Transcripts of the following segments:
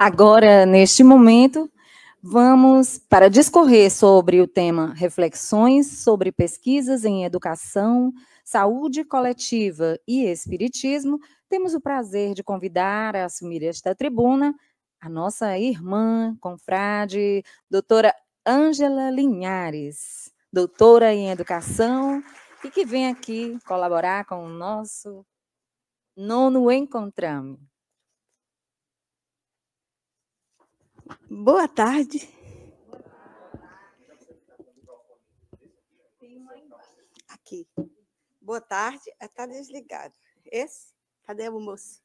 Agora, neste momento, vamos para discorrer sobre o tema Reflexões sobre pesquisas em educação, saúde coletiva e espiritismo. Temos o prazer de convidar a assumir esta tribuna a nossa irmã, confrade, doutora Ângela Linhares, doutora em educação, e que vem aqui colaborar com o nosso nono Encontrame. Boa tarde. Aqui. Boa tarde. Está desligado. Esse? Cadê o moço?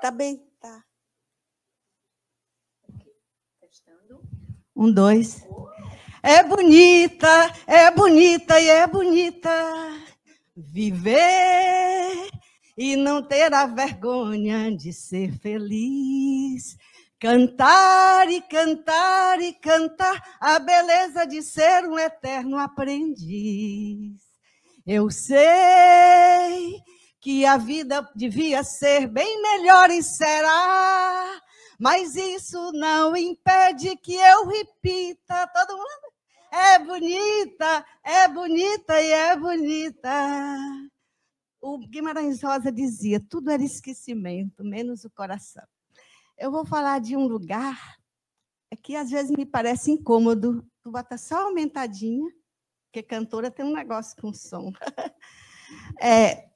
Tá bem, tá. Testando. 1, 2. É bonita e é bonita viver e não ter a vergonha de ser feliz. Cantar e cantar e cantar a beleza de ser um eterno aprendiz. Eu sei que a vida devia ser bem melhor e será, mas isso não impede que eu repita. Todo mundo? É bonita e é bonita. O Guimarães Rosa dizia, tudo era esquecimento, menos o coração. Eu vou falar de um lugar que às vezes me parece incômodo. Tu bota só aumentadinha, porque cantora tem um negócio com som.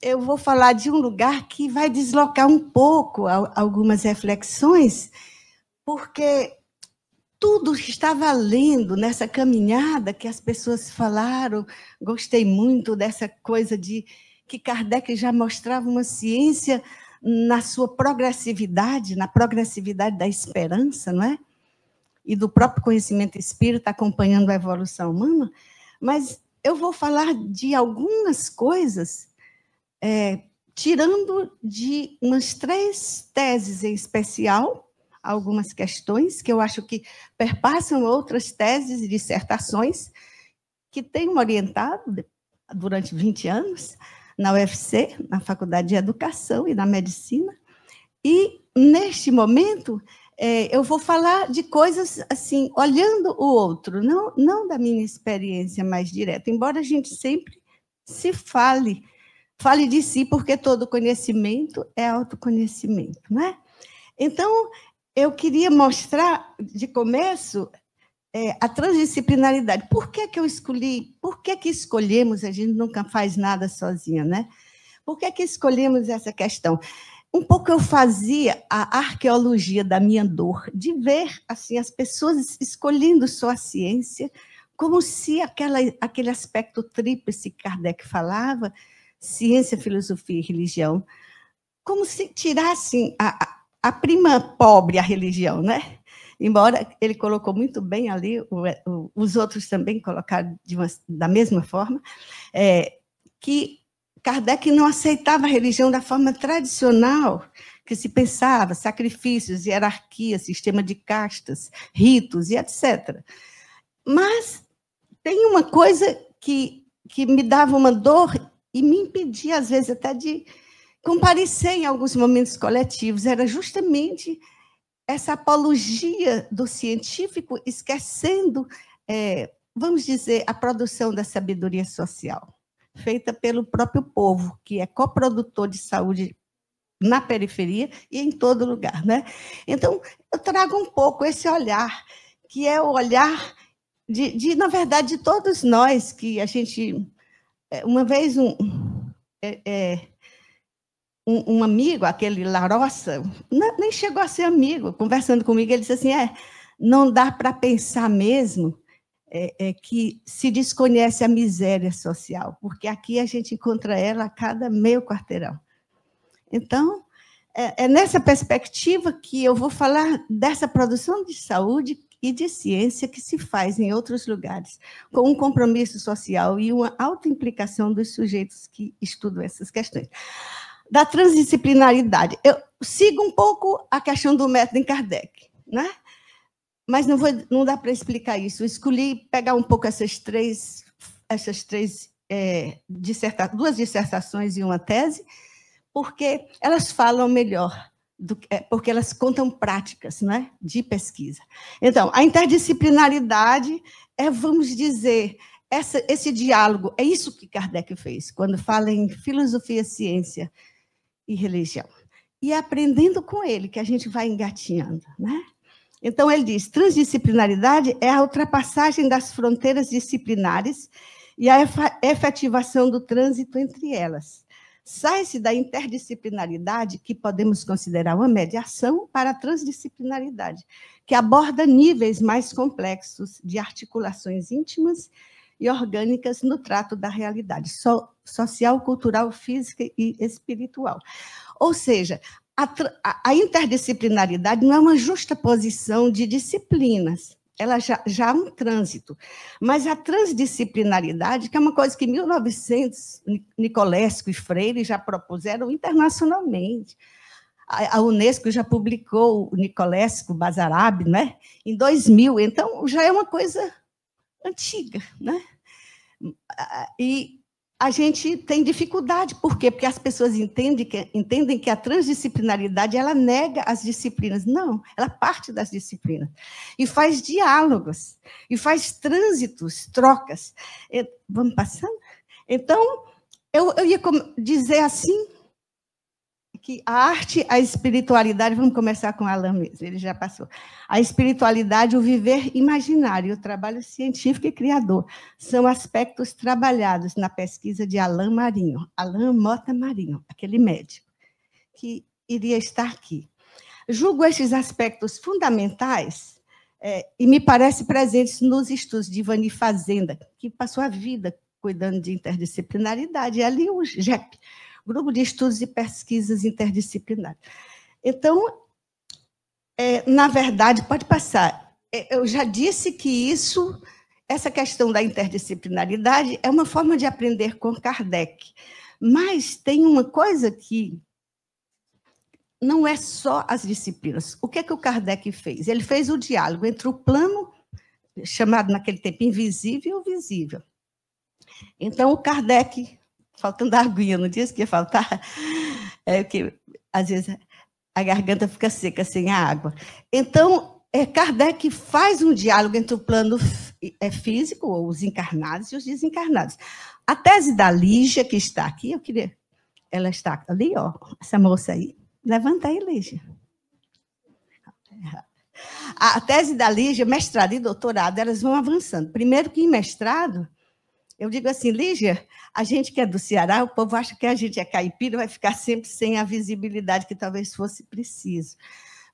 Eu vou falar de um lugar que vai deslocar um pouco algumas reflexões, porque tudo está valendo nessa caminhada que as pessoas falaram. Gostei muito dessa coisa de que Kardec já mostrava uma ciência na sua progressividade, na progressividade da esperança, não é? E do próprio conhecimento espírita acompanhando a evolução humana. Mas eu vou falar de algumas coisas, tirando de umas 3 teses em especial, algumas questões que eu acho que perpassam outras teses e dissertações que tenho orientado durante 20 anos na UFC, na Faculdade de Educação e na Medicina. E, neste momento, eu vou falar de coisas assim, olhando o outro, não da minha experiência mais direta, embora a gente sempre se fale de si, porque todo conhecimento é autoconhecimento, não é? Então, eu queria mostrar, de começo, a transdisciplinaridade. Por que eu escolhi? Por que escolhemos? A gente nunca faz nada sozinha, né? Por que escolhemos essa questão? Um pouco eu fazia a arqueologia da minha dor, de ver assim, as pessoas escolhendo só a ciência, como se aquele aspecto tríplice que Kardec falava, ciência, filosofia e religião, como se tirassem a prima pobre, a religião, né? Embora ele colocou muito bem ali, os outros também colocaram da mesma forma, que Kardec não aceitava a religião da forma tradicional que se pensava, sacrifícios, hierarquia, sistema de castas, ritos e etc. Mas tem uma coisa que me dava uma dor e me impedia, às vezes, até de comparecer em alguns momentos coletivos, era justamente essa apologia do científico, esquecendo, vamos dizer, a produção da sabedoria social, feita pelo próprio povo, que é coprodutor de saúde na periferia e em todo lugar, né? Então, eu trago um pouco esse olhar, que é o olhar na verdade, de todos nós, que a gente... Uma vez um amigo, aquele Larossa, nem chegou a ser amigo, conversando comigo, ele disse assim, não dá para pensar mesmo que se desconhece a miséria social, porque aqui a gente encontra ela a cada meio quarteirão. Então, é nessa perspectiva que eu vou falar dessa produção de saúde e de ciência que se faz em outros lugares, com um compromisso social e uma autoimplicação dos sujeitos que estudam essas questões. Da transdisciplinaridade. Eu sigo um pouco a questão do método em Kardec, né? Mas não dá para explicar isso. Eu escolhi pegar um pouco essas três duas dissertações e uma tese, porque elas falam melhor, porque elas contam práticas, né, de pesquisa. Então, a interdisciplinaridade vamos dizer, esse diálogo, é isso que Kardec fez, quando fala em filosofia, ciência e religião. E aprendendo com ele, que a gente vai engatinhando, né? Então, ele diz, transdisciplinaridade é a ultrapassagem das fronteiras disciplinares e a efetivação do trânsito entre elas. Sai-se da interdisciplinaridade, que podemos considerar uma mediação, para a transdisciplinaridade, que aborda níveis mais complexos de articulações íntimas e orgânicas no trato da realidade social, cultural, física e espiritual. Ou seja, a interdisciplinaridade não é uma justaposição de disciplinas, ela já há um trânsito. Mas a transdisciplinaridade, que é uma coisa que em 1900, Nicolesco e Freire já propuseram internacionalmente. A Unesco já publicou o Nicolesco, Basarab, né? Em 2000, então já é uma coisa antiga, né? E a gente tem dificuldade. Por quê? Porque as pessoas entendem que a transdisciplinaridade ela nega as disciplinas. Não, ela parte das disciplinas. E faz diálogos, e faz trânsitos, trocas. Vamos passando? Então, eu ia dizer assim, que a arte, a espiritualidade, vamos começar com Alain mesmo, ele já passou. A espiritualidade, o viver imaginário, o trabalho científico e criador, são aspectos trabalhados na pesquisa de Alain Mota Marinho, aquele médico que iria estar aqui. Julgo estes aspectos fundamentais e me parece presentes nos estudos de Ivani Fazenda, que passou a vida cuidando de interdisciplinaridade, e ali o GEP, Grupo de Estudos e Pesquisas Interdisciplinares. Então, na verdade, pode passar. Eu já disse que essa questão da interdisciplinaridade é uma forma de aprender com Kardec. Mas tem uma coisa que não é só as disciplinas. O que é que o Kardec fez? Ele fez o diálogo entre o plano, chamado naquele tempo invisível, e o visível. Então, o Kardec... Faltando aguinha, não disse que ia faltar? Que às vezes a garganta fica seca sem a água. Então, Kardec faz um diálogo entre o plano físico, ou os encarnados, e os desencarnados. A tese da Lígia, que está aqui, eu queria... Ela está ali, ó, essa moça aí. Levanta aí, Lígia. A tese da Lígia, mestrado e doutorado, elas vão avançando. Primeiro que em mestrado, eu digo assim, Lígia, a gente que é do Ceará, o povo acha que a gente é caipira, vai ficar sempre sem a visibilidade que talvez fosse preciso.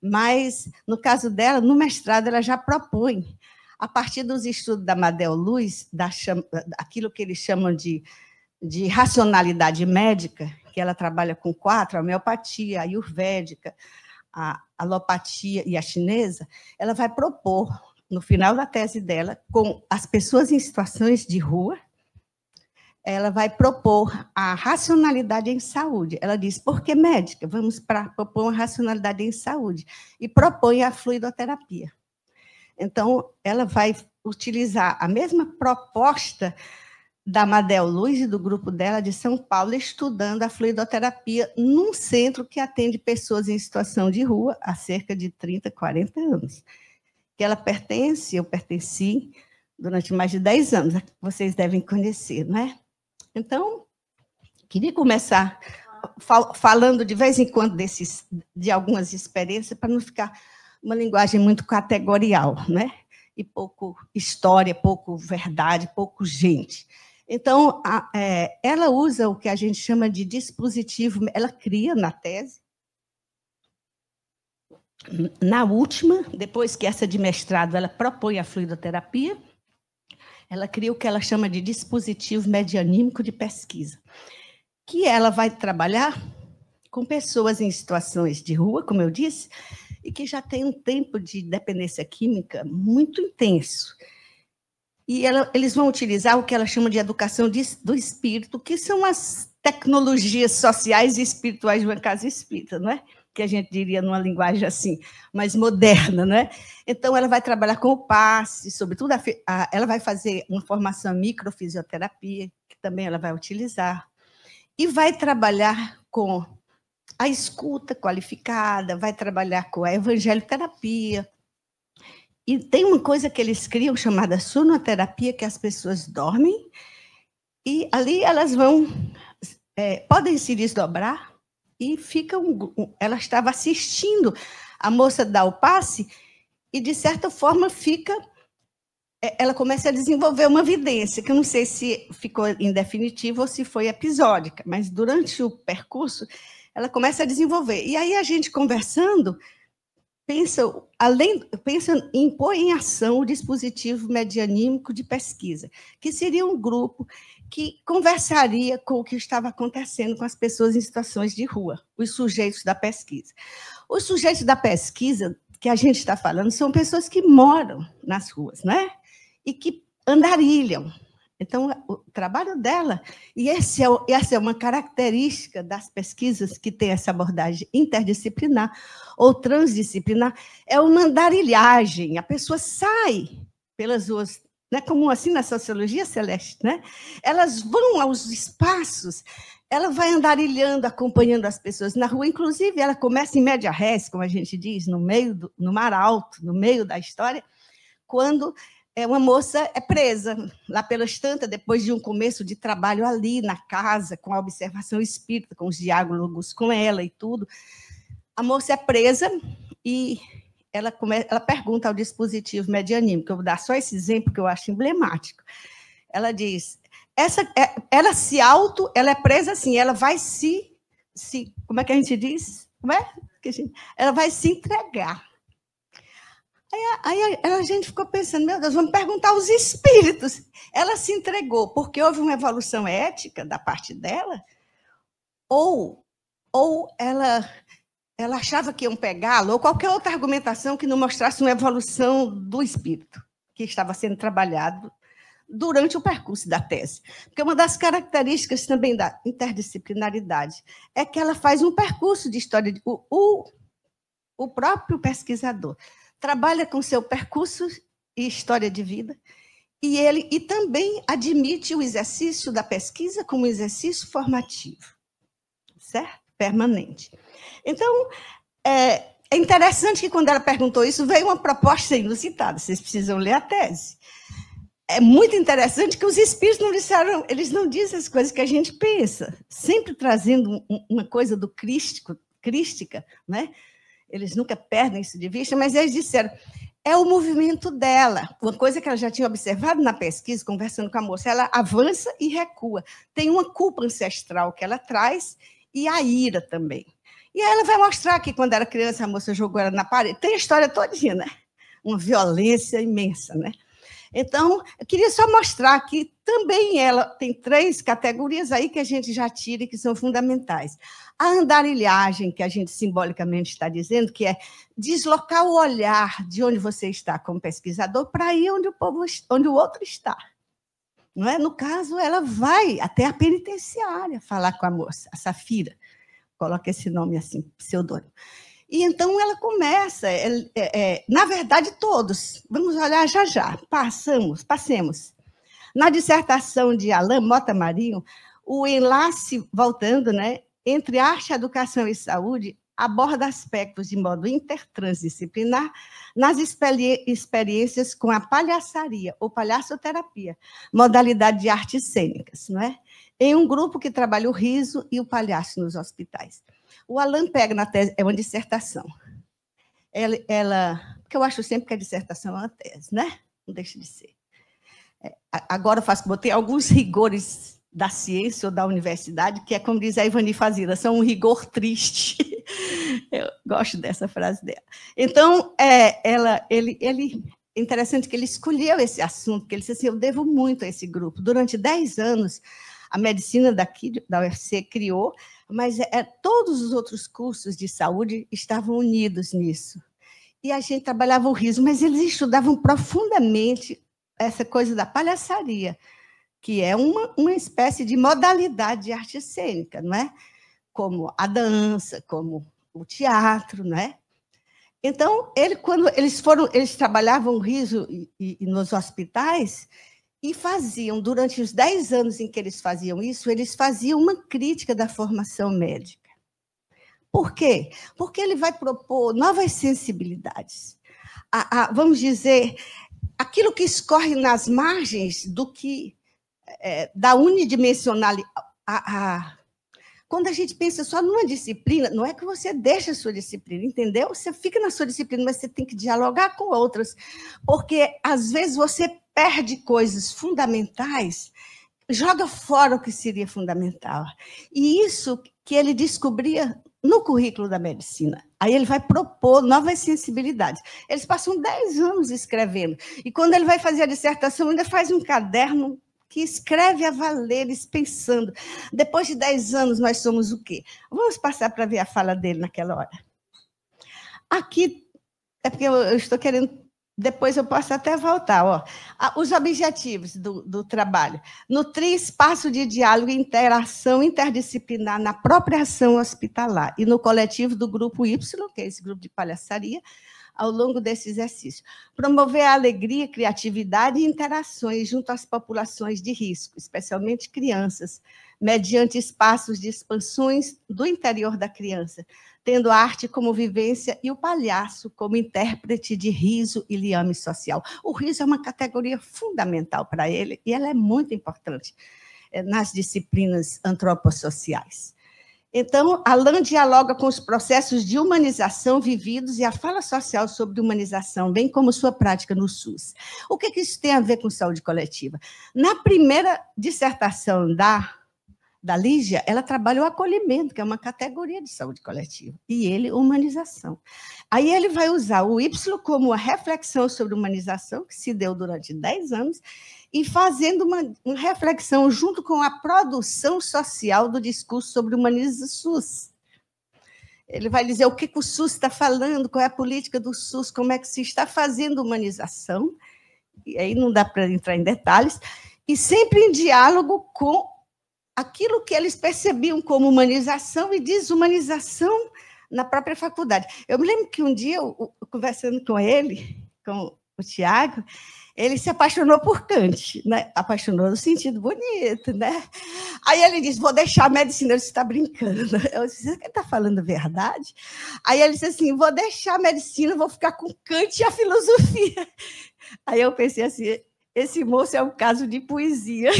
Mas, no caso dela, no mestrado, ela já propõe, a partir dos estudos da Madel Luz, aquilo que eles chamam de racionalidade médica, que ela trabalha com 4, a homeopatia, a ayurvédica, a alopatia e a chinesa, ela vai propor, no final da tese dela, com as pessoas em situações de rua, ela vai propor a racionalidade em saúde. Ela diz, por que médica? Vamos propor uma racionalidade em saúde. E propõe a fluidoterapia. Então, ela vai utilizar a mesma proposta da Madel Luz e do grupo dela de São Paulo, estudando a fluidoterapia num centro que atende pessoas em situação de rua há cerca de 30, 40 anos. Que ela pertence, eu pertenci durante mais de 10 anos, vocês devem conhecer, não é? Então, queria começar falando de vez em quando de algumas experiências, para não ficar uma linguagem muito categorial, né? E pouco história, pouco verdade, pouco gente. Então, ela usa o que a gente chama de dispositivo, ela cria na tese. Na última, depois que essa de mestrado, ela propõe a fluidoterapia, ela cria o que ela chama de dispositivo medianímico de pesquisa, que ela vai trabalhar com pessoas em situações de rua, como eu disse, e que já tem um tempo de dependência química muito intenso. E eles vão utilizar o que ela chama de educação do espírito, que são as tecnologias sociais e espirituais de uma casa espírita, não é? Que a gente diria numa linguagem assim, mais moderna, não é? Então, ela vai trabalhar com o passe, sobretudo, ela vai fazer uma formação em microfisioterapia, também ela vai utilizar, e vai trabalhar com a escuta qualificada, vai trabalhar com a evangelioterapia. E tem uma coisa que eles criam chamada sonoterapia, que as pessoas dormem, e ali elas vão, podem se desdobrar, e ela estava assistindo a moça dar o passe, e, de certa forma, ela começa a desenvolver uma vidência, que eu não sei se ficou em definitivo ou se foi episódica, mas durante o percurso, ela começa a desenvolver. E aí a gente conversando, pensa em pôr em ação o dispositivo medianímico de pesquisa, que seria um grupo que conversaria com o que estava acontecendo com as pessoas em situações de rua, os sujeitos da pesquisa. Os sujeitos da pesquisa que a gente está falando são pessoas que moram nas ruas, não é? E que andarilham. Então, o trabalho dela, e essa é uma característica das pesquisas que tem essa abordagem interdisciplinar ou transdisciplinar, é uma andarilhagem. A pessoa sai pelas ruas, né, como assim na sociologia, Celeste, né? Elas vão aos espaços, ela vai andarilhando, acompanhando as pessoas na rua, inclusive ela começa em média res, como a gente diz, no mar alto, no meio da história, quando uma moça é presa, lá pelas tantas, depois de um começo de trabalho ali na casa, com a observação espírita, com os diálogos com ela e tudo. A moça é presa e ela pergunta ao dispositivo medianímico, eu vou dar só esse exemplo que eu acho emblemático. Ela diz, ela é presa assim, ela vai como é que a gente diz? Como é? Ela vai se entregar. Aí a gente ficou pensando, meu Deus, vamos perguntar aos espíritos. Ela se entregou porque houve uma evolução ética da parte dela? Ou ela achava que iam pegá-la, ou qualquer outra argumentação que não mostrasse uma evolução do espírito que estava sendo trabalhado durante o percurso da tese. Porque uma das características também da interdisciplinaridade é que ela faz um percurso de história. O próprio pesquisador trabalha com seu percurso e história de vida, e também admite o exercício da pesquisa como exercício formativo, certo? Permanente. Então, é interessante que, quando ela perguntou isso, veio uma proposta inusitada, vocês precisam ler a tese. É muito interessante que os espíritos não disseram, eles não dizem as coisas que a gente pensa, sempre trazendo uma coisa do crística, né? Eles nunca perdem isso de vista, mas eles disseram, é o movimento dela. Uma coisa que ela já tinha observado na pesquisa, conversando com a moça, ela avança e recua. Tem uma culpa ancestral que ela traz e a ira também. E aí ela vai mostrar que, quando era criança, a moça jogou ela na parede. Tem a história todinha, né? Uma violência imensa, né? Então, eu queria só mostrar que também ela tem 3 categorias aí que a gente já tira e que são fundamentais. A andarilhagem, que a gente simbolicamente está dizendo, que é deslocar o olhar de onde você está como pesquisador para ir onde o outro está. Não é? No caso, ela vai até a penitenciária falar com a moça, a Safira. Coloca esse nome assim, pseudônimo. E então ela começa, na verdade, todos, vamos olhar já, passemos. Na dissertação de Alain Mota Marinho, o enlace, voltando, né, entre arte, educação e saúde, aborda aspectos de modo intertransdisciplinar nas experiências com a palhaçaria, ou palhaçoterapia, modalidade de artes cênicas, não é? Em um grupo que trabalha o riso e o palhaço nos hospitais. O Alain pega na tese, é uma dissertação. Porque eu acho sempre que a dissertação é uma tese, né? Não deixa de ser. Agora eu botei alguns rigores da ciência ou da universidade, que é, como diz a Ivani Fazila, são um rigor triste. Eu gosto dessa frase dela. Então, é interessante que ele escolheu esse assunto, que ele disse assim, eu devo muito a esse grupo. Durante 10 anos, a medicina daqui, da UFC, criou, mas todos os outros cursos de saúde estavam unidos nisso. E a gente trabalhava o riso, mas eles estudavam profundamente essa coisa da palhaçaria, que é uma espécie de modalidade de arte cênica, não é? Como a dança, como o teatro, não é? Então, quando eles trabalhavam o riso nos hospitais, E faziam, durante os 10 anos em que eles faziam isso, eles faziam uma crítica da formação médica. Por quê? Porque ele vai propor novas sensibilidades. Vamos dizer, aquilo que escorre nas margens do que da unidimensionalidade. Quando a gente pensa só numa disciplina, não é que você deixa a sua disciplina, entendeu? Você fica na sua disciplina, mas você tem que dialogar com outras, porque às vezes você perde coisas fundamentais, joga fora o que seria fundamental. E isso que ele descobria no currículo da medicina. Aí ele vai propor novas sensibilidades. Eles passam 10 anos escrevendo. E quando ele vai fazer a dissertação, ainda faz um caderno que escreve a valer, pensando. Depois de 10 anos, nós somos o quê? Vamos passar para ver a fala dele naquela hora. Aqui, é porque eu estou querendo... Depois eu posso até voltar. Ó. Os objetivos do trabalho. Nutrir espaço de diálogo e interação interdisciplinar na própria ação hospitalar e no coletivo do grupo Y, que é esse grupo de palhaçaria, ao longo desse exercício. Promover a alegria, criatividade e interações junto às populações de risco, especialmente crianças, mediante espaços de expansões do interior da criança, tendo a arte como vivência e o palhaço como intérprete de riso e liame social. O riso é uma categoria fundamental para ele e ela é muito importante nas disciplinas antropossociais. Então, Alain dialoga com os processos de humanização vividos e a fala social sobre humanização, bem como sua prática no SUS. O que isso tem a ver com saúde coletiva? Na primeira dissertação da Lígia, ela trabalha o acolhimento, que é uma categoria de saúde coletiva, e ele, humanização. Aí ele vai usar o Y como a reflexão sobre humanização, que se deu durante 10 anos, e fazendo uma reflexão junto com a produção social do discurso sobre humaniza SUS. Ele vai dizer o que o SUS está falando, qual é a política do SUS, como é que se está fazendo humanização, e aí não dá para entrar em detalhes, e sempre em diálogo com aquilo que eles percebiam como humanização e desumanização na própria faculdade. Eu me lembro que um dia, conversando com ele, com o Tiago, ele se apaixonou por Kant, né? Apaixonou no sentido bonito, né? Aí ele disse, vou deixar a medicina. Eu disse, está brincando. Eu disse, você está falando a verdade? Aí ele disse assim, vou deixar a medicina, vou ficar com Kant e a filosofia. Aí eu pensei assim, esse moço é um caso de poesia,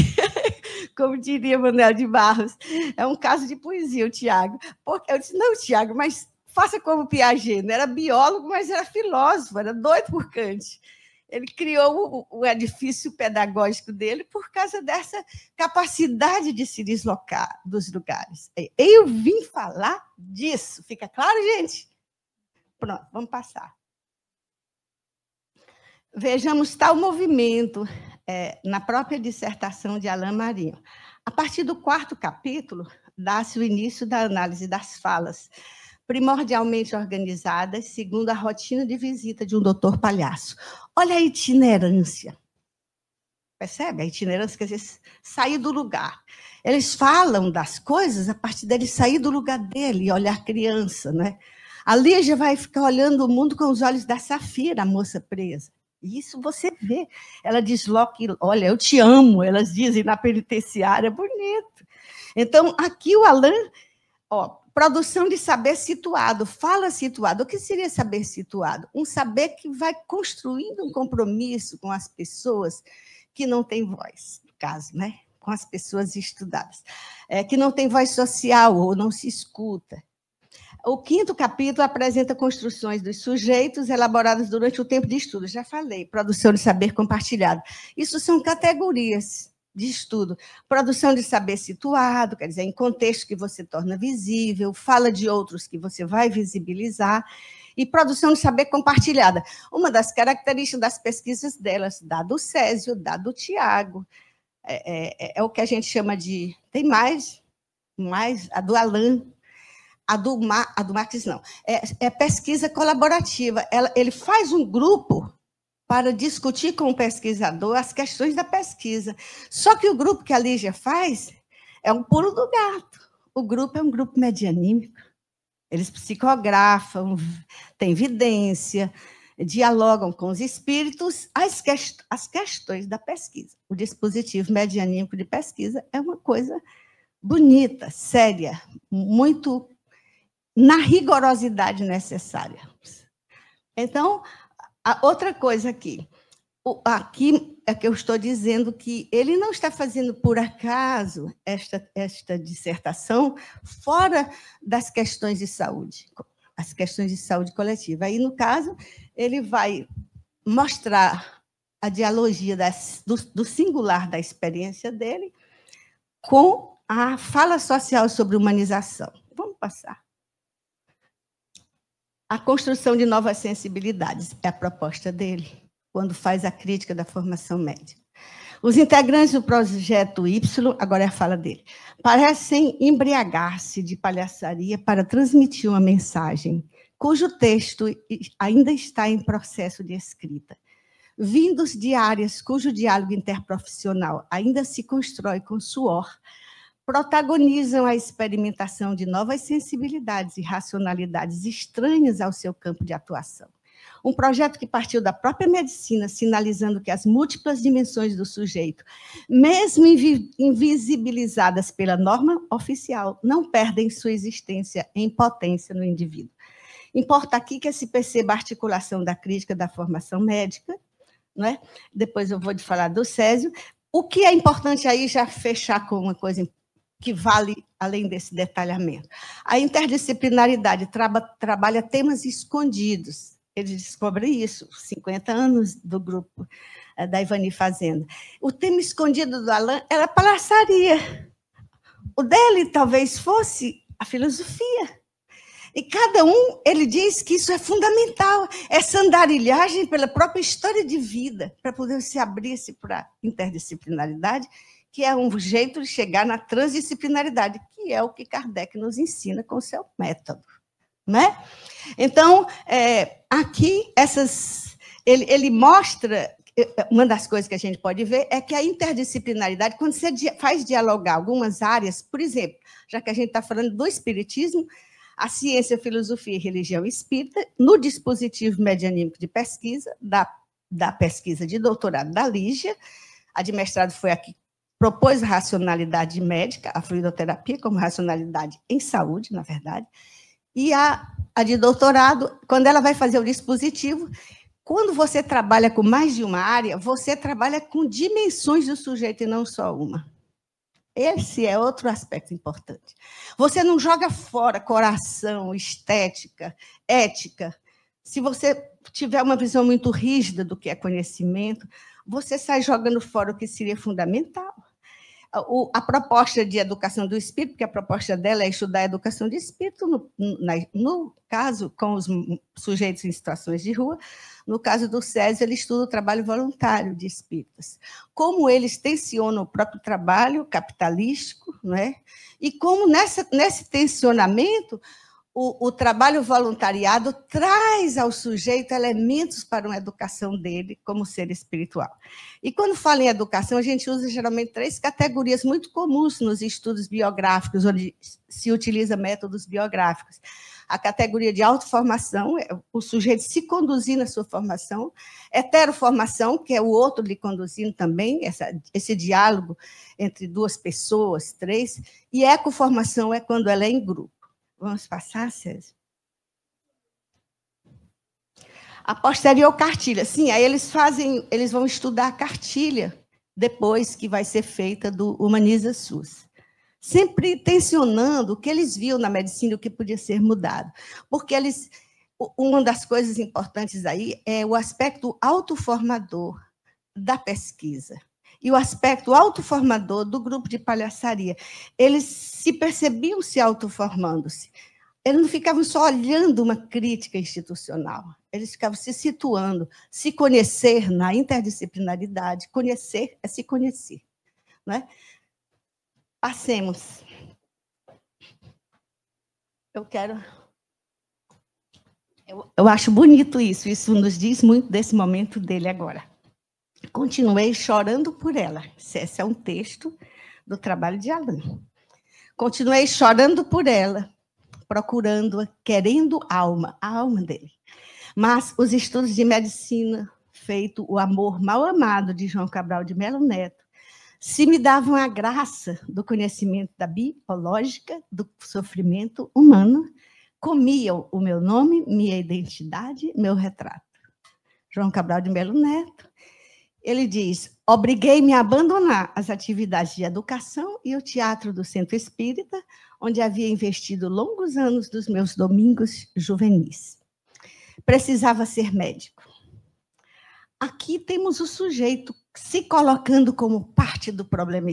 como diria Manuel de Barros, é um caso de poesia, o Tiago. Eu disse, não, Tiago, mas faça como Piaget, não era biólogo, mas era filósofo, era doido por Kant. Ele criou o edifício pedagógico dele por causa dessa capacidade de se deslocar dos lugares. Eu vim falar disso, fica claro, gente? Pronto, vamos passar. Vejamos tal movimento na própria dissertação de Alain Marinho. A partir do 4º capítulo, dá-se o início da análise das falas, primordialmente organizadas segundo a rotina de visita de um doutor palhaço. Olha a itinerância. Percebe? A itinerância quer dizer sair do lugar. Eles falam das coisas a partir dele sair do lugar dele e olhar criança, né? A Lígia vai ficar olhando o mundo com os olhos da Safira, a moça presa. Isso você vê. Ela desloca, olha, eu te amo, elas dizem na penitenciária, bonito. Então, aqui o Alain, produção de saber situado, fala situado. O que seria saber situado? Um saber que vai construindo um compromisso com as pessoas que não têm voz, no caso, né? Com as pessoas estudadas, que não têm voz social ou não se escuta. O 5º capítulo apresenta construções dos sujeitos elaboradas durante o tempo de estudo. Já falei, produção de saber compartilhado. Isso são categorias de estudo. Produção de saber situado, quer dizer, em contexto que você torna visível, fala de outros que você vai visibilizar, e produção de saber compartilhada. Uma das características das pesquisas delas, da do Césio, da do Tiago, é o que a gente chama de... Tem mais a do Alain, a do Marx não, é pesquisa colaborativa. Ele faz um grupo para discutir com o pesquisador as questões da pesquisa. Só que o grupo que a Lígia faz é um pulo do gato. O grupo é um grupo medianímico. Eles psicografam, têm evidência, dialogam com os espíritos as questões da pesquisa. O dispositivo medianímico de pesquisa é uma coisa bonita, séria, muito na rigorosidade necessária. Então, a outra coisa aqui é que eu estou dizendo que ele não está fazendo, por acaso, esta dissertação fora das questões de saúde, as questões de saúde coletiva. Aí, no caso, ele vai mostrar a dialogia do singular da experiência dele com a fala social sobre humanização. Vamos passar. A construção de novas sensibilidades é a proposta dele, quando faz a crítica da formação médica. Os integrantes do projeto Y, agora é a fala dele, parecem embriagar-se de palhaçaria para transmitir uma mensagem, cujo texto ainda está em processo de escrita. Vindos de áreas cujo diálogo interprofissional ainda se constrói com suor, protagonizam a experimentação de novas sensibilidades e racionalidades estranhas ao seu campo de atuação. Um projeto que partiu da própria medicina, sinalizando que as múltiplas dimensões do sujeito, mesmo invisibilizadas pela norma oficial, não perdem sua existência em potência no indivíduo. Importa aqui que se perceba a articulação da crítica da formação médica, não é? Depois eu vou falar do Césio. O que é importante aí, já fechar com uma coisa que vale além desse detalhamento. A interdisciplinaridade trabalha temas escondidos. Ele descobre isso, 50 anos do grupo da Ivani Fazenda. O tema escondido do Alain era a palhaçaria. O dele talvez fosse a filosofia. E cada um, ele diz que isso é fundamental, essa andarilhagem pela própria história de vida, para poder se abrir-se para a interdisciplinaridade, que é um jeito de chegar na transdisciplinaridade, que é o que Kardec nos ensina com o seu método. Né? Então, aqui, ele mostra, uma das coisas que a gente pode ver é que a interdisciplinaridade, quando você faz dialogar algumas áreas, por exemplo, já que a gente está falando do espiritismo, a ciência, filosofia e religião espírita, no dispositivo medianímico de pesquisa, da pesquisa de doutorado da Lígia, a de mestrado foi aqui, propôs a racionalidade médica, a fluidoterapia como racionalidade em saúde, na verdade, e a de doutorado, quando ela vai fazer o dispositivo, quando você trabalha com mais de uma área, você trabalha com dimensões do sujeito e não só uma. Esse é outro aspecto importante. Você não joga fora coração, estética, ética. Se você tiver uma visão muito rígida do que é conhecimento, você sai jogando fora o que seria fundamental. A proposta de educação do espírito, porque a proposta dela é estudar a educação de espírito, no caso, com os sujeitos em situações de rua, no caso do Césio, ele estuda o trabalho voluntário de espíritas. Como eles tensionam o próprio trabalho capitalístico, não é? E como nesse tensionamento, o trabalho voluntariado traz ao sujeito elementos para uma educação dele como ser espiritual. E quando fala em educação, a gente usa geralmente 3 categorias muito comuns nos estudos biográficos, onde se utiliza métodos biográficos. A categoria de autoformação, o sujeito se conduzir na sua formação, heteroformação, que é o outro lhe conduzindo também, esse diálogo entre 2 pessoas, 3, e ecoformação é quando ela é em grupo. Vamos passar, César? A posterior cartilha. Sim, aí eles vão estudar a cartilha depois que vai ser feita do Humaniza SUS. Sempre tensionando o que eles viam na medicina e o que podia ser mudado. Porque uma das coisas importantes aí é o aspecto autoformador da pesquisa. E o aspecto autoformador do grupo de palhaçaria. Eles se percebiam se autoformando-se. Eles não ficavam só olhando uma crítica institucional, eles ficavam se situando, se conhecer na interdisciplinaridade. Conhecer é se conhecer. Não é? Passemos. Eu acho bonito isso nos diz muito desse momento dele agora. Continuei chorando por ela. Esse é um texto do trabalho de Alain. Continuei chorando por ela, procurando-a, querendo a alma dele. Mas os estudos de medicina, feito O Amor Mal Amado, de João Cabral de Melo Neto, se me davam a graça do conhecimento da biológica do sofrimento humano, comiam o meu nome, minha identidade, meu retrato. João Cabral de Melo Neto, ele diz: obriguei-me a abandonar as atividades de educação e o teatro do Centro Espírita, onde havia investido longos anos dos meus domingos juvenis. Precisava ser médico. Aqui temos o sujeito se colocando como parte do problema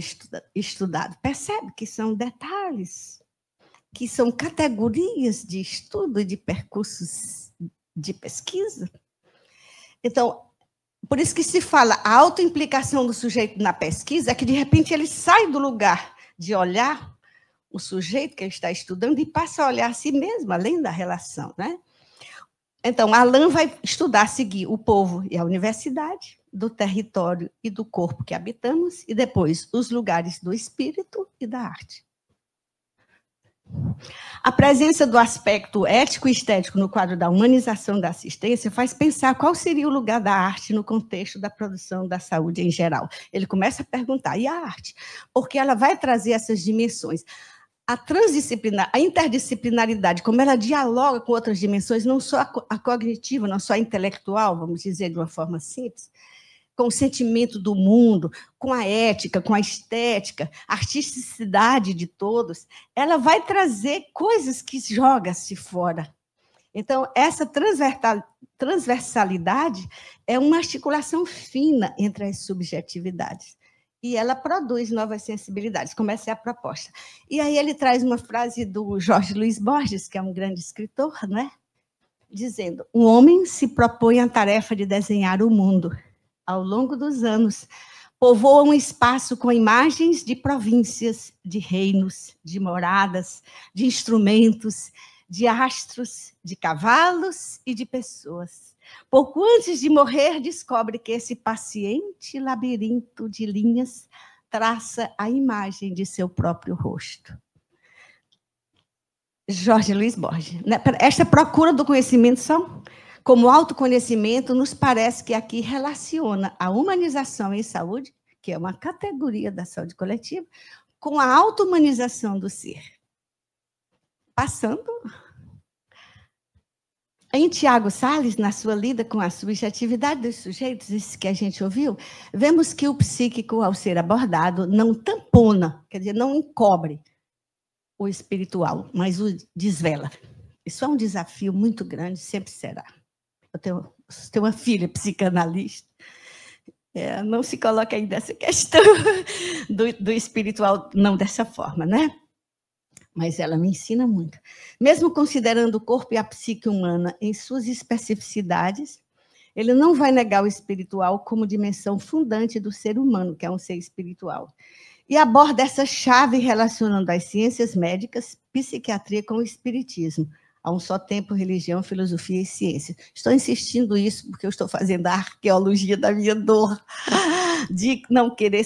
estudado. Percebe que são detalhes, que são categorias de estudo e de percursos de pesquisa. Então, por isso que se fala, a autoimplicação do sujeito na pesquisa é que, de repente, ele sai do lugar de olhar o sujeito que ele está estudando e passa a olhar a si mesmo, além da relação, né? Então, Alain vai estudar, seguir o povo e a universidade, do território e do corpo que habitamos, e depois os lugares do espírito e da arte. A presença do aspecto ético e estético no quadro da humanização da assistência faz pensar qual seria o lugar da arte no contexto da produção da saúde em geral. Ele começa a perguntar, e a arte? Porque ela vai trazer essas dimensões. A interdisciplinaridade, como ela dialoga com outras dimensões, não só a cognitiva, não só a intelectual, vamos dizer de uma forma simples, com o sentimento do mundo, com a ética, com a estética, a artisticidade de todos, ela vai trazer coisas que jogam-se fora. Então, essa transversalidade é uma articulação fina entre as subjetividades. E ela produz novas sensibilidades, como essa é a proposta. E aí ele traz uma frase do Jorge Luiz Borges, que é um grande escritor, né? Dizendo: um homem se propõe a tarefa de desenhar o mundo. Ao longo dos anos, povoa um espaço com imagens de províncias, de reinos, de moradas, de instrumentos, de astros, de cavalos e de pessoas. Pouco antes de morrer, descobre que esse paciente labirinto de linhas traça a imagem de seu próprio rosto. Jorge Luiz Borges. Esta procura do conhecimento como autoconhecimento nos parece que aqui relaciona a humanização em saúde, que é uma categoria da saúde coletiva, com a auto-humanização do ser. Passando... Em Tiago Salles, na sua lida com a subjetividade dos sujeitos, isso que a gente ouviu, vemos que o psíquico, ao ser abordado, não tampona, quer dizer, não encobre o espiritual, mas o desvela. Isso é um desafio muito grande, sempre será. Eu tenho uma filha psicanalista, não se coloca aí dessa questão do espiritual, não dessa forma, né? Mas ela me ensina muito. Mesmo considerando o corpo e a psique humana em suas especificidades, ele não vai negar o espiritual como dimensão fundante do ser humano, que é um ser espiritual. E aborda essa chave relacionando as ciências médicas, psiquiatria com o espiritismo, a um só tempo religião, filosofia e ciência. Estou insistindo nisso porque eu estou fazendo a arqueologia da minha dor, de não querer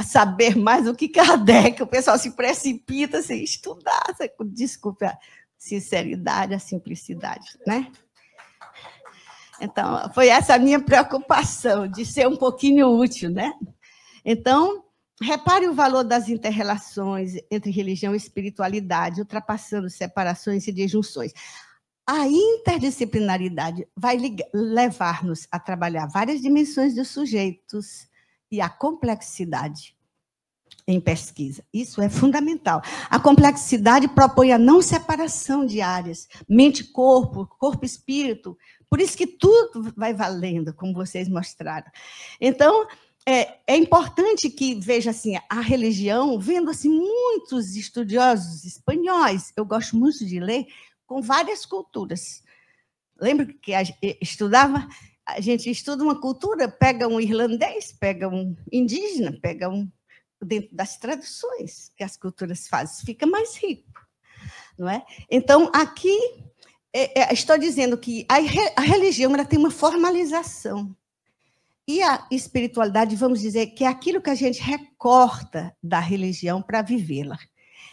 saber mais do que Kardec. O pessoal se precipita sem estudar. Desculpe a sinceridade, a simplicidade, né? Então, foi essa a minha preocupação, de ser um pouquinho útil, né? Então, repare o valor das inter-relações entre religião e espiritualidade, ultrapassando separações e disjunções. A interdisciplinaridade vai levar-nos a trabalhar várias dimensões dos sujeitos e a complexidade em pesquisa. Isso é fundamental. A complexidade propõe a não separação de áreas, mente-corpo, corpo-espírito. Por isso que tudo vai valendo, como vocês mostraram. Então, é importante que veja assim, a religião, vendo assim, muitos estudiosos espanhóis, eu gosto muito de ler, com várias culturas. Lembra que a gente estuda uma cultura, pega um irlandês, pega um indígena, pega dentro das traduções que as culturas fazem, fica mais rico, não é? Então, aqui, estou dizendo que a religião ela tem uma formalização. E a espiritualidade, vamos dizer, que é aquilo que a gente recorta da religião para vivê-la.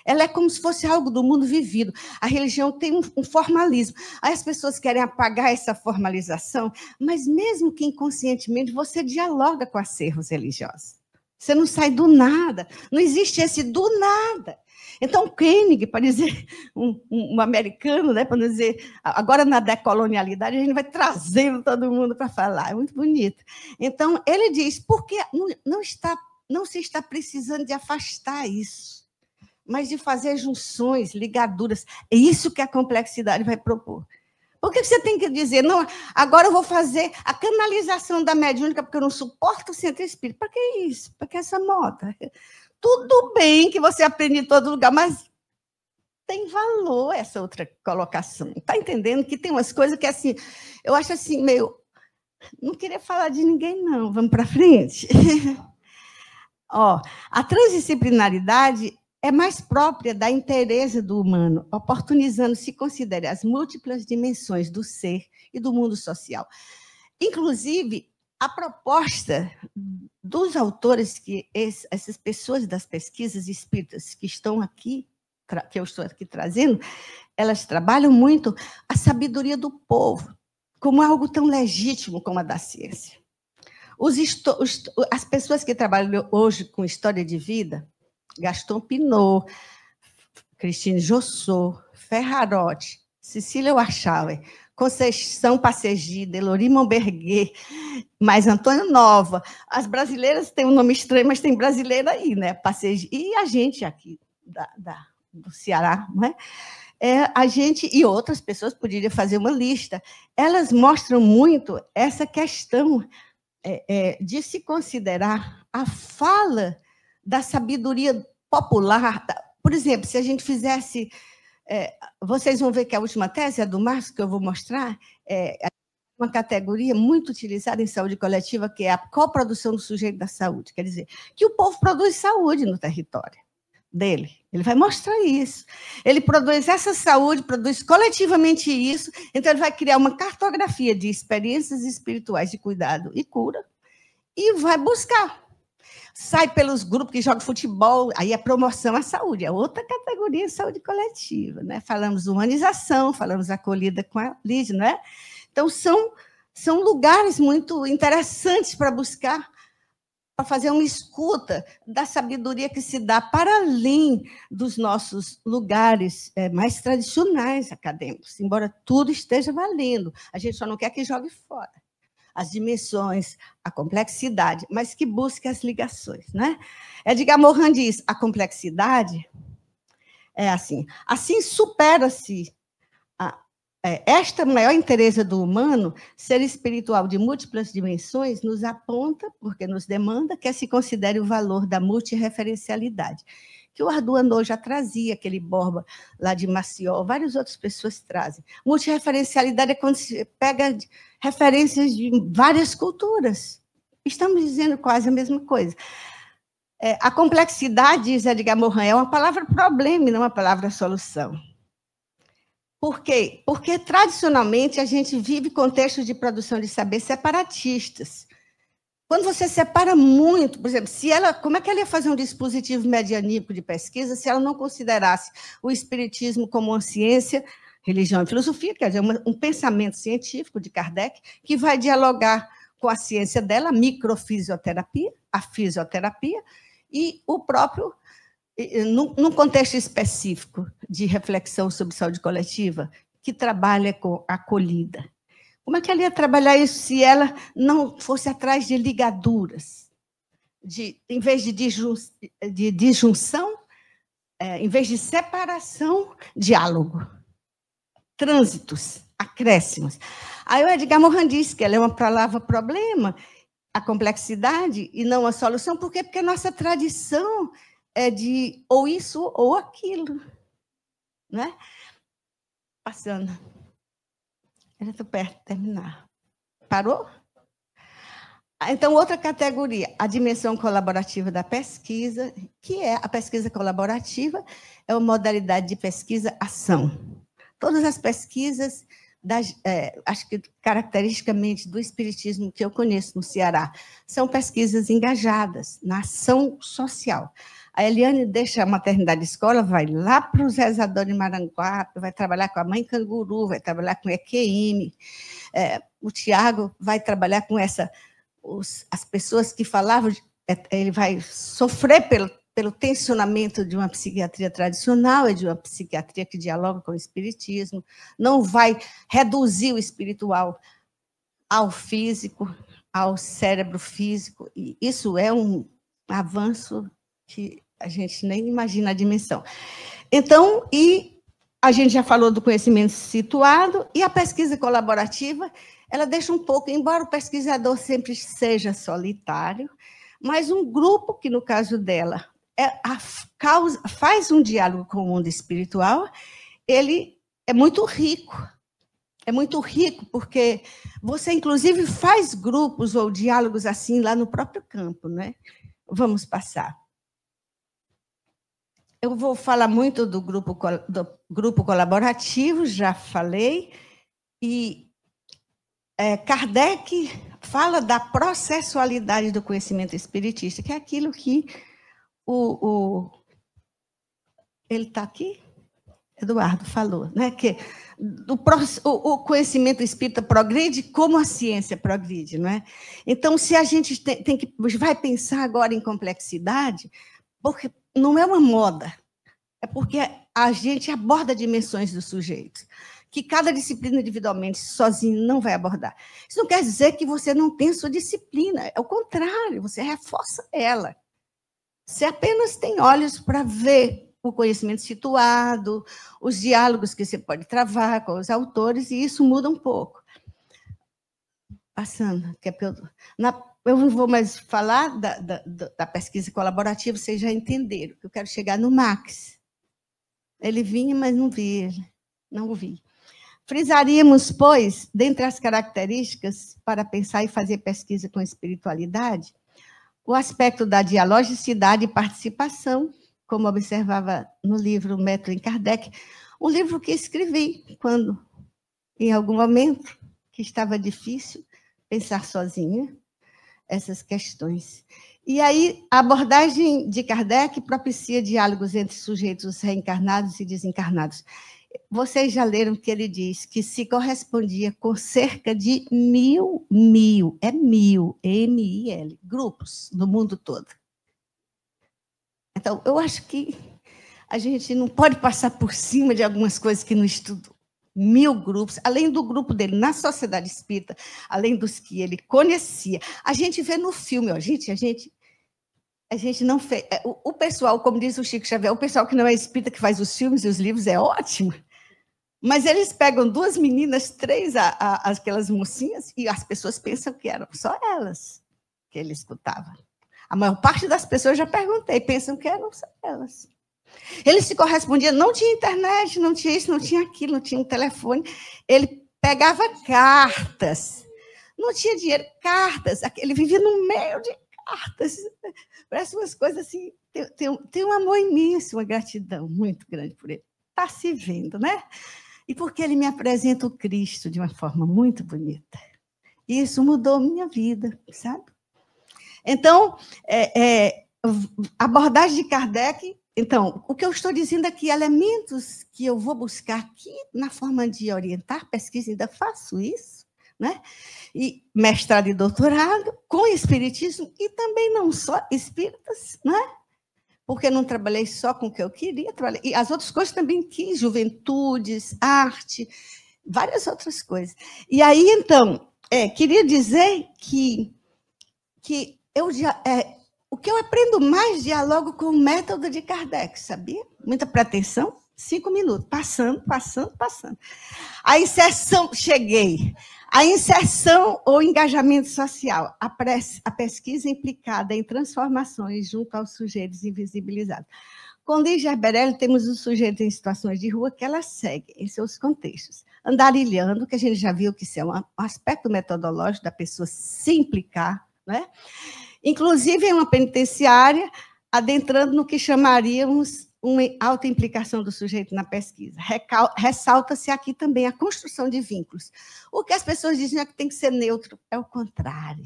Ela é como se fosse algo do mundo vivido. A religião tem um formalismo. Aí as pessoas querem apagar essa formalização, mas mesmo que inconscientemente você dialoga com acervos religiosos. Você não sai do nada. Não existe esse do nada. Então, Koenig, para dizer um americano, né, para dizer, agora na decolonialidade, a gente vai trazendo todo mundo para falar, é muito bonito. Então, ele diz, porque não se está precisando de afastar isso, mas de fazer junções, ligaduras. É isso que a complexidade vai propor. Por que você tem que dizer, não, agora eu vou fazer a canalização da mediúnica, porque eu não suporto o centro espírita? Para que isso? Para que essa moda? Tudo bem que você aprende em todo lugar, mas tem valor essa outra colocação. Está entendendo que tem umas coisas que, assim, eu acho assim, meio... Não queria falar de ninguém, não. Vamos para frente? Ó, a transdisciplinaridade é mais própria da inteireza do humano, oportunizando se considere as múltiplas dimensões do ser e do mundo social. Inclusive, a proposta dos autores, que essas pessoas das pesquisas espíritas que estão aqui, que eu estou aqui trazendo, elas trabalham muito a sabedoria do povo, como algo tão legítimo como a da ciência. As pessoas que trabalham hoje com história de vida, Gaston Pinot, Christine Jossot, Ferrarotti, Cecília Warschauer, Conceição Passegi, Delori Monberguet, mais Antônio Nova. As brasileiras têm um nome estranho, mas tem brasileira aí, né? Passegi. E a gente aqui do Ceará, não é? A gente e outras pessoas poderiam fazer uma lista. Elas mostram muito essa questão de se considerar a fala da sabedoria popular. Por exemplo, se a gente fizesse... vocês vão ver que a última tese, a do Márcio, que eu vou mostrar, é uma categoria muito utilizada em saúde coletiva, que é a coprodução do sujeito da saúde. Quer dizer, que o povo produz saúde no território dele. Ele vai mostrar isso. Ele produz essa saúde, produz coletivamente isso, então ele vai criar uma cartografia de experiências espirituais de cuidado e cura e vai buscar. Sai pelos grupos que jogam futebol, aí é promoção à saúde, é outra categoria de saúde coletiva, né? Falamos humanização, falamos acolhida com a Lídia, não é? Então, são lugares muito interessantes para buscar, para fazer uma escuta da sabedoria que se dá para além dos nossos lugares mais tradicionais acadêmicos, embora tudo esteja valendo, a gente só não quer que jogue fora as dimensões, a complexidade, mas que busque as ligações, né? Edgar Morin diz, a complexidade é assim supera-se esta maior interesse do humano, ser espiritual de múltiplas dimensões, nos aponta, porque nos demanda, que se considere o valor da multireferencialidade, que o Arduino já trazia, aquele Borba lá de Maciol, várias outras pessoas trazem. Multireferencialidade é quando se pega referências de várias culturas. Estamos dizendo quase a mesma coisa. A complexidade, diz Edgar Morin, é uma palavra problema e não uma palavra solução. Por quê? Porque, tradicionalmente, a gente vive contextos de produção de saber separatistas. Quando você separa muito, por exemplo, como é que ela ia fazer um dispositivo medianímico de pesquisa se ela não considerasse o espiritismo como uma ciência, religião e filosofia, quer dizer, um pensamento científico de Kardec, que vai dialogar com a ciência dela, a microfisioterapia, a fisioterapia, e o próprio... num contexto específico de reflexão sobre saúde coletiva, que trabalha com acolhida. Como é que ela ia trabalhar isso se ela não fosse atrás de ligaduras? Em vez de disjunção, em vez de separação, diálogo. Trânsitos, acréscimos. Aí o Edgar Morin diz que ela é uma palavra problema, a complexidade e não a solução. Por quê? Porque a nossa tradição é de ou isso ou aquilo, né? Passando. Eu estou perto de terminar. Parou? Então, outra categoria, a dimensão colaborativa da pesquisa, que é a pesquisa colaborativa, é uma modalidade de pesquisa-ação. Todas as pesquisas, acho que caracteristicamente do espiritismo que eu conheço no Ceará, são pesquisas engajadas na ação social. A Eliane deixa a maternidade escola, vai lá para o Zé Isadora de Maranguape, vai trabalhar com a mãe canguru, vai trabalhar com EQM. O Tiago vai trabalhar com as pessoas que falavam, ele vai sofrer pelo tensionamento de uma psiquiatria tradicional e de uma psiquiatria que dialoga com o espiritismo, não vai reduzir o espiritual ao físico, ao cérebro físico, e isso é um avanço que a gente nem imagina a dimensão. Então, e a gente já falou do conhecimento situado, e a pesquisa colaborativa, ela deixa um pouco, embora o pesquisador sempre seja solitário, mas um grupo que, no caso dela, faz um diálogo com o mundo espiritual, ele é muito rico. É muito rico, porque você, inclusive, faz grupos ou diálogos assim lá no próprio campo, né? Vamos passar. Eu vou falar muito do grupo colaborativo, já falei, e Kardec fala da processualidade do conhecimento espiritista, que é aquilo que ele está aqui? Eduardo falou, né? Que o conhecimento espírita progride como a ciência progride, não é? Então, se a gente vai pensar agora em complexidade, porque não é uma moda, é porque a gente aborda dimensões do sujeito, que cada disciplina individualmente, sozinho, não vai abordar. Isso não quer dizer que você não tem sua disciplina, é o contrário, você reforça ela. Você apenas tem olhos para ver o conhecimento situado, os diálogos que você pode travar com os autores, e isso muda um pouco. Passando, eu não vou mais falar da pesquisa colaborativa, vocês já entenderam, que eu quero chegar no Max. Ele vinha, mas não vi ele, não o vi. Frisaríamos, pois, dentre as características para pensar e fazer pesquisa com espiritualidade, o aspecto da dialogicidade e participação, como observava no livro Método em Kardec, um livro que escrevi quando, em algum momento, que estava difícil pensar sozinha essas questões. E aí, a abordagem de Kardec propicia diálogos entre sujeitos reencarnados e desencarnados. Vocês já leram que ele diz que se correspondia com cerca de 1000, M-I-L, grupos no mundo todo. Então, eu acho que a gente não pode passar por cima de algumas coisas que não estudou. 1000 grupos, além do grupo dele na Sociedade Espírita, além dos que ele conhecia. A gente vê no filme, ó, a gente não fez... O pessoal, como diz o Chico Xavier, o pessoal que não é espírita, que faz os filmes e os livros, é ótimo. Mas eles pegam 2 meninas, 3, aquelas mocinhas, e as pessoas pensam que eram só elas que ele escutava. A maior parte das pessoas, já perguntei, pensam que eram só elas. Ele se correspondia, não tinha internet, não tinha isso, não tinha aquilo, não tinha um telefone. Ele pegava cartas, não tinha dinheiro, cartas. Ele vivia no meio de cartas. Parece umas coisas assim. Tem um amor imenso, uma gratidão muito grande por ele. Está se vendo, né? E porque ele me apresenta o Cristo de uma forma muito bonita. E isso mudou minha vida, sabe? Então, a abordagem de Kardec... Então, o que eu estou dizendo aqui, elementos que eu vou buscar aqui na forma de orientar pesquisa, ainda faço isso, né? E mestrado e doutorado com espiritismo, e também não só espíritas, né? Porque não trabalhei só com o que eu queria, e as outras coisas também quis, juventudes, arte, várias outras coisas. E aí, então, queria dizer que eu já... o que eu aprendo mais, dialogo com o método de Kardec, sabia? Muita pretensão, 5 minutos, passando. A inserção, cheguei. A inserção ou engajamento social, a pesquisa implicada em transformações junto aos sujeitos invisibilizados. Com Liz Gerberelli, temos os sujeitos em situações de rua que ela segue em seus contextos. Andarilhando, que a gente já viu que isso é um aspecto metodológico da pessoa se implicar, né? Inclusive em uma penitenciária, adentrando no que chamaríamos uma autoimplicação do sujeito na pesquisa. Ressalta-se aqui também a construção de vínculos. O que as pessoas dizem é que tem que ser neutro, é o contrário.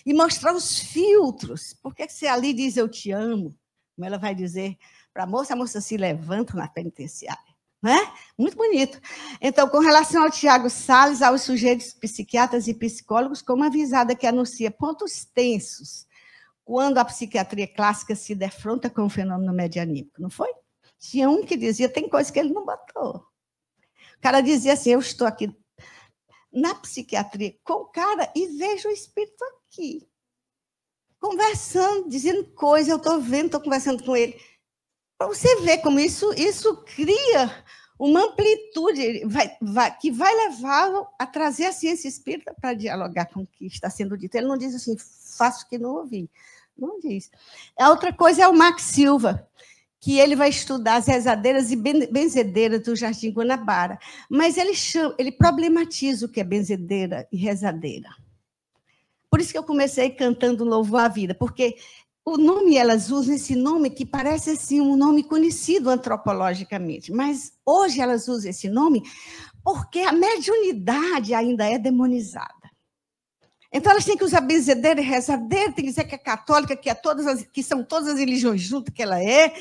E mostrar os filtros. Por que você ali diz eu te amo? como ela vai dizer para a moça se levanta na penitenciária. Não é? Muito bonito. Então, com relação ao Tiago Salles, aos sujeitos psiquiatras e psicólogos, como avisada que anuncia pontos tensos quando a psiquiatria clássica se defronta com o fenômeno medianímico, não foi? Tinha um que dizia, tem coisa que ele não botou. O cara dizia assim, eu estou aqui na psiquiatria com o cara e vejo o espírito aqui, conversando, dizendo coisas, eu estou vendo, estou conversando com ele. Para você ver como isso cria uma amplitude que vai levá-lo a trazer a ciência espírita para dialogar com o que está sendo dito. Ele não diz assim, faço o que não ouvi. Não diz. A outra coisa é o Max Silva, que ele vai estudar as rezadeiras e benzedeiras do Jardim Guanabara. Mas ele problematiza o que é benzedeira e rezadeira. Por isso que eu comecei cantando Louvor à Vida, porque o nome, elas usam esse nome que parece assim, um nome conhecido antropologicamente, mas hoje elas usam esse nome porque a mediunidade ainda é demonizada. Então, elas têm que usar benzedeira e rezadeira, tem que dizer que é católica, que são todas as religiões juntas que ela é,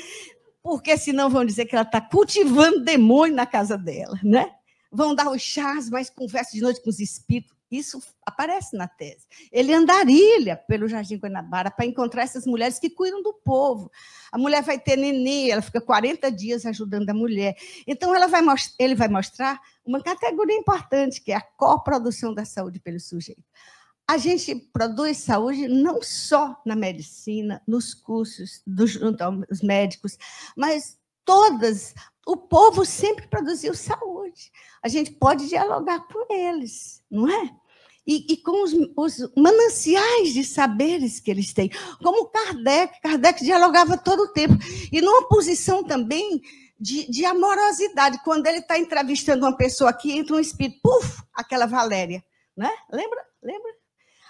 porque senão vão dizer que ela está cultivando demônio na casa dela, né? Vão dar os chás, mas conversa de noite com os espíritos. Isso aparece na tese. Ele andarilha pelo Jardim Guanabara para encontrar essas mulheres que cuidam do povo. A mulher vai ter neném, ela fica 40 dias ajudando a mulher. Então, ele vai mostrar uma categoria importante, que é a coprodução da saúde pelo sujeito. A gente produz saúde não só na medicina, nos cursos, junto aos médicos, mas o povo sempre produziu saúde. A gente pode dialogar com eles, não é? E com os mananciais de saberes que eles têm. Como Kardec dialogava todo o tempo. E numa posição também de amorosidade. Quando ele está entrevistando uma pessoa aqui, entra um espírito, puf, aquela Valéria. Né? Lembra?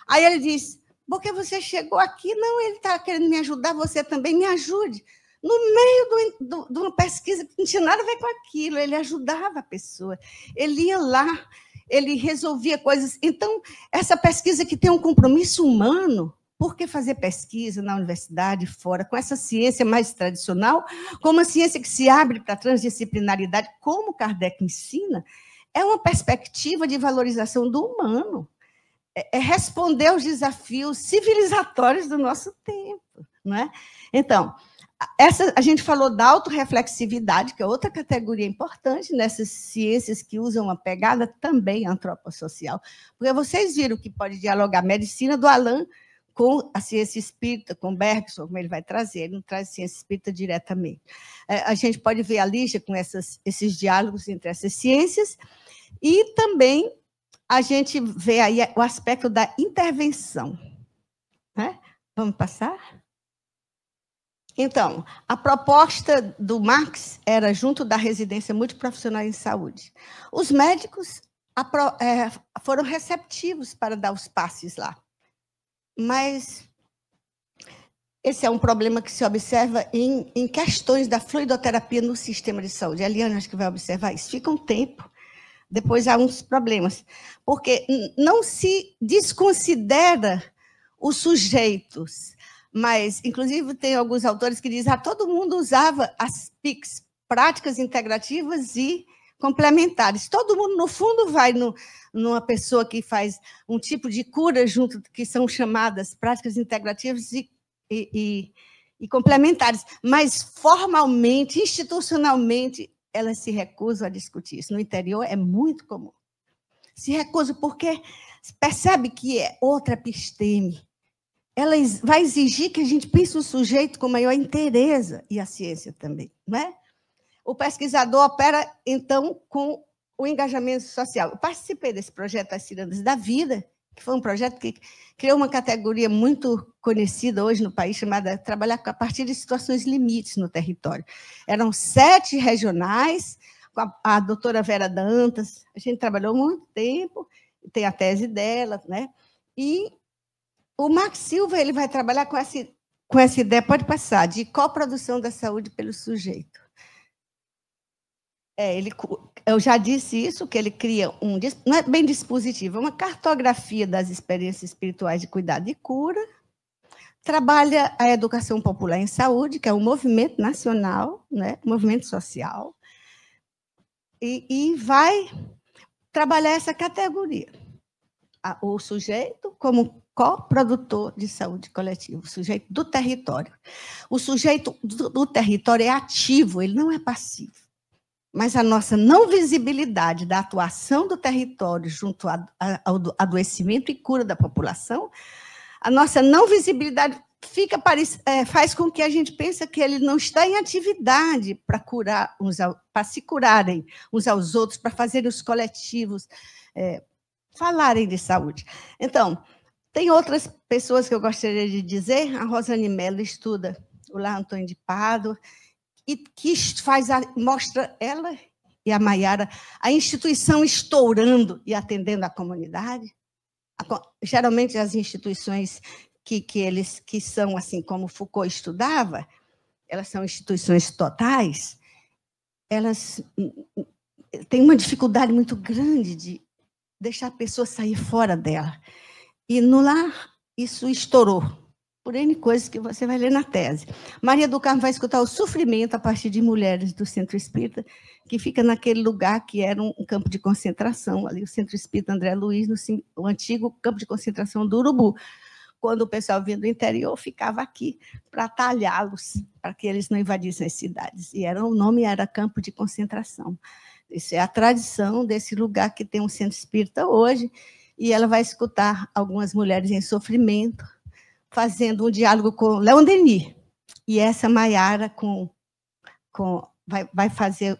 Aí ele diz, porque você chegou aqui, não, ele está querendo me ajudar, você também me ajude. No meio de uma pesquisa que não tinha nada a ver com aquilo, ele ajudava a pessoa, ele ia lá, ele resolvia coisas. Então, essa pesquisa que tem um compromisso humano, por que fazer pesquisa na universidade, fora, com essa ciência mais tradicional, com uma ciência que se abre para a transdisciplinaridade, como Kardec ensina, é uma perspectiva de valorização do humano. É responder aos desafios civilizatórios do nosso tempo. Não é? Então, a gente falou da autorreflexividade, que é outra categoria importante nessas ciências que usam uma pegada também antropossocial, porque vocês viram que pode dialogar a medicina do Alain com a ciência espírita, com Bergson, como ele vai trazer, ele não traz ciência espírita diretamente. A gente pode ver a Lígia com esses diálogos entre essas ciências, e também a gente vê aí o aspecto da intervenção. Né? Vamos passar? Então, a proposta do Marx era junto da residência multiprofissional em saúde. Os médicos foram receptivos para dar os passes lá. Mas esse é um problema que se observa em questões da fluidoterapia no sistema de saúde. A Eliane, acho que vai observar isso. Fica um tempo. Depois há uns problemas, porque não se desconsidera os sujeitos, mas, inclusive, tem alguns autores que dizem que todo mundo usava as PICs, práticas integrativas e complementares. Todo mundo, no fundo, vai numa pessoa que faz um tipo de cura junto, que são chamadas práticas integrativas e complementares, mas formalmente, institucionalmente, elas se recusam a discutir isso. No interior é muito comum. Se recusam porque percebe que é outra episteme. Ela vai exigir que a gente pense o sujeito com maior interesse, e a ciência também. Não é? O pesquisador opera, então, com o engajamento social. Eu participei desse projeto As Cirandas da Vida, que foi um projeto que criou uma categoria muito conhecida hoje no país, chamada Trabalhar a partir de situações limites no território. Eram 7 regionais, com a doutora Vera Dantas, a gente trabalhou muito tempo, tem a tese dela, né? E o Max Silva ele vai trabalhar com essa ideia, pode passar, de coprodução da saúde pelo sujeito. Eu já disse isso, que ele cria não é bem dispositivo, é uma cartografia das experiências espirituais de cuidado e cura, trabalha a educação popular em saúde, que é um movimento nacional, né, movimento social, e vai trabalhar essa categoria. O sujeito como coprodutor de saúde coletiva, o sujeito do território. O sujeito do território é ativo, ele não é passivo. Mas a nossa não visibilidade da atuação do território junto ao adoecimento e cura da população, a nossa não visibilidade faz com que a gente pense que ele não está em atividade para se curarem uns aos outros, para fazerem os coletivos falarem de saúde. Então, tem outras pessoas que eu gostaria de dizer. A Rosane Mello estuda o Lar Antônio de Pádua, e que mostra ela e a Maiara a instituição estourando e atendendo a comunidade. Geralmente, as instituições que são assim como Foucault estudava, elas são instituições totais, elas têm uma dificuldade muito grande de deixar a pessoa sair fora dela. E no lar, isso estourou, por N coisas que você vai ler na tese. Maria do Carmo vai escutar o sofrimento a partir de mulheres do Centro Espírita, que fica naquele lugar que era um campo de concentração, ali o Centro Espírita André Luiz, o antigo campo de concentração do Urubu. Quando o pessoal vinha do interior, ficava aqui para talhá-los, para que eles não invadissem as cidades. E o nome era campo de concentração. Isso é a tradição desse lugar que tem um centro espírita hoje, e ela vai escutar algumas mulheres em sofrimento, fazendo um diálogo com Leon Denis. E essa Maiara vai fazer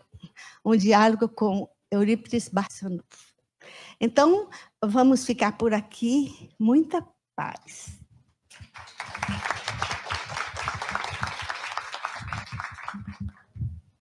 um diálogo com Eurípides Barçanufo. Então, vamos ficar por aqui. Muita paz.